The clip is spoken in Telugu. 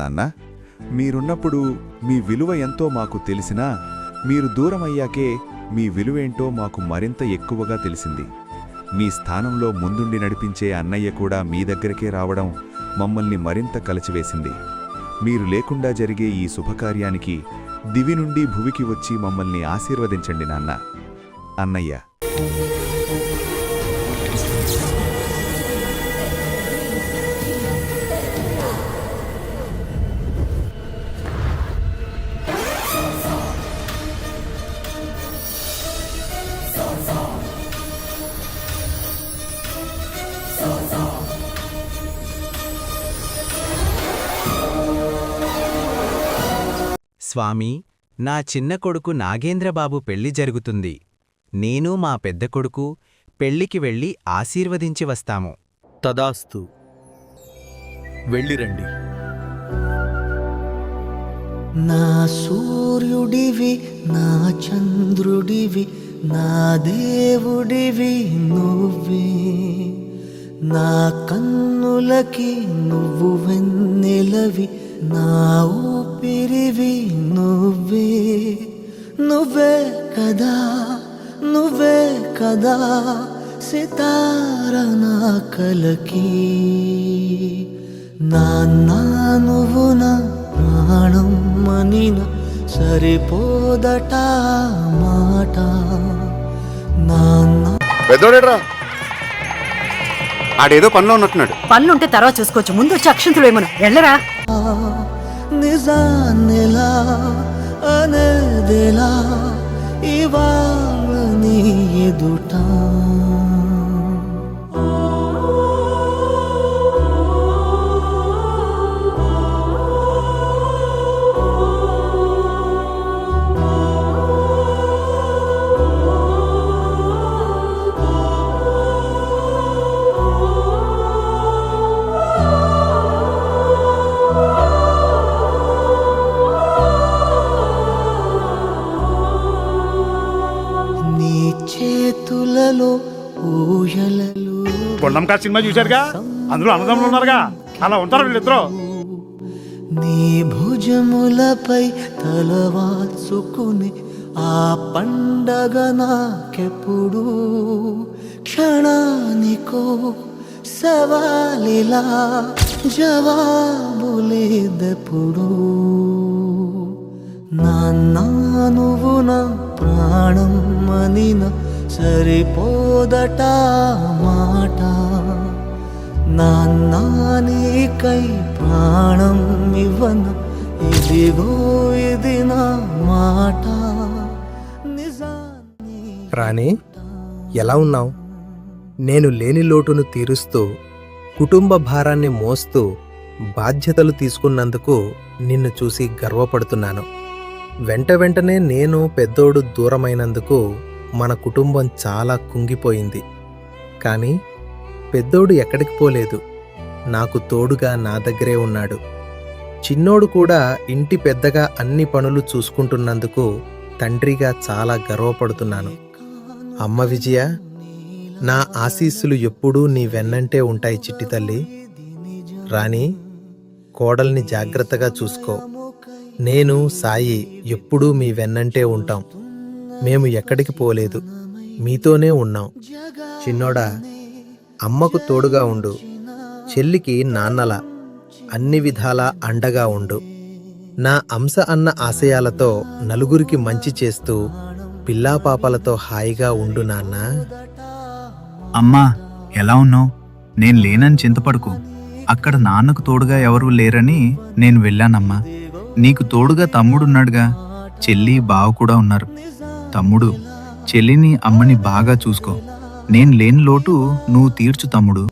నాన్న. మీరున్నప్పుడు మీ విలువ ఎంతో మాకు తెలిసినా మీరు దూరమయ్యాకే మీ విలువేంటో మాకు మరింత ఎక్కువగా తెలిసింది. మీ స్థానంలో ముందుండి నడిపించే అన్నయ్య కూడా మీ దగ్గరకే రావడం మమ్మల్ని మరింత కలచివేసింది. మీరు లేకుండా జరిగే ఈ శుభకార్యానికి దివి నుండి భువికి వచ్చి మమ్మల్ని ఆశీర్వదించండి నాన్న. అన్నయ్య. స్వామీ, నా చిన్న కొడుకు నాగేంద్రబాబు పెళ్లి జరుగుతుంది. నేను మా పెద్ద కొడుకు పెళ్లికి వెళ్ళి ఆశీర్వదించి వస్తాము. తదాస్తు. వెళ్ళిరండి. నా సూర్యుడివి, నా చంద్రుడివి, నా దేవుడివి నువ్వే. నా కన్నులకి నువ్వు వెన్నెలవి, నా ఊపిరివి నువ్వే. నువ్వే కదా, నువ్వే కదా సితార నా కలకి. నాన్నా నువ్వు నా ప్రాణం మనిన సరిపోదట మాట. నాన్న పెద్దోడేట్రా, ఆడేదో పనిలో ఉన్నట్టున్నాడు. పనులుంటే తర్వాత చూసుకోవచ్చు, ముందు వచ్చి అక్షంతులు ఏమన్నా వెళ్ళరా. నిజాన్నిలా అనేదిలా ఇవాళ నీ ఎదుట. చేతులలో ఊయలలు. కొండంకా సినిమా చూశారుగా, అందులో అన్నదమ్ములు ఉన్నారుగా, అలా ఉంటారు వీళ్ళిద్దరూ. నీ భుజములపై తలవాల్చుకుని ఆ పండగ నాకెప్పుడు. క్షణానికో సవాలిలా జవాబులేదెప్పుడు. నాన్నా నువ్వు నా ప్రాణం మనిన సరిపోదట మాట. నాన్నా నీకై ప్రాణం ఇవ్వన ఇదిగో ఇది నా మాట. నిజాన్ని రాణి, ఎలా ఉన్నావు? నేను లేని లోటును తీరుస్తూ కుటుంబ భారాన్ని మోస్తూ బాధ్యతలు తీసుకున్నందుకు నిన్ను చూసి గర్వపడుతున్నాను. వెంటనే నేను పెద్దోడు దూరమైనందుకు మన కుటుంబం చాలా కుంగిపోయింది. కానీ పెద్దోడు ఎక్కడికి పోలేదు, నాకు తోడుగా నా దగ్గరే ఉన్నాడు. చిన్నోడు కూడా ఇంటి పెద్దగా అన్ని పనులు చూసుకుంటున్నందుకు తండ్రిగా చాలా గర్వపడుతున్నాను. అమ్మ విజయ, నా ఆశీస్సులు ఎప్పుడూ నీ వెన్నంటే ఉంటాయి చిట్టి తల్లి. రాణి, కోడల్ని జాగ్రత్తగా చూసుకో. నేను, సాయి ఎప్పుడూ మీ వెన్నంటే ఉంటాం. మేము ఎక్కడికి పోలేదు, మీతోనే ఉన్నాం. చిన్నోడా, అమ్మకు తోడుగా ఉండు. చెల్లికి నాన్నలా అన్ని విధాలా అండగా ఉండు. నా అంశ అన్న ఆశయాలతో నలుగురికి మంచి చేస్తూ పిల్లాపాపలతో హాయిగా ఉండు నాన్నా. అమ్మా, ఎలా ఉన్నావు? నేను లేనని చింతపడుకో. అక్కడ నాన్నకు తోడుగా ఎవరూ లేరని నేను వెళ్ళానమ్మా. నీకు తోడుగా తమ్ముడున్నాడుగా, చెల్లి బావ కూడా ఉన్నారు. తమ్ముడు, చెల్లిని అమ్మని బాగా చూసుకో. నేను లేని లోటు నువ్వు తీర్చు తమ్ముడు.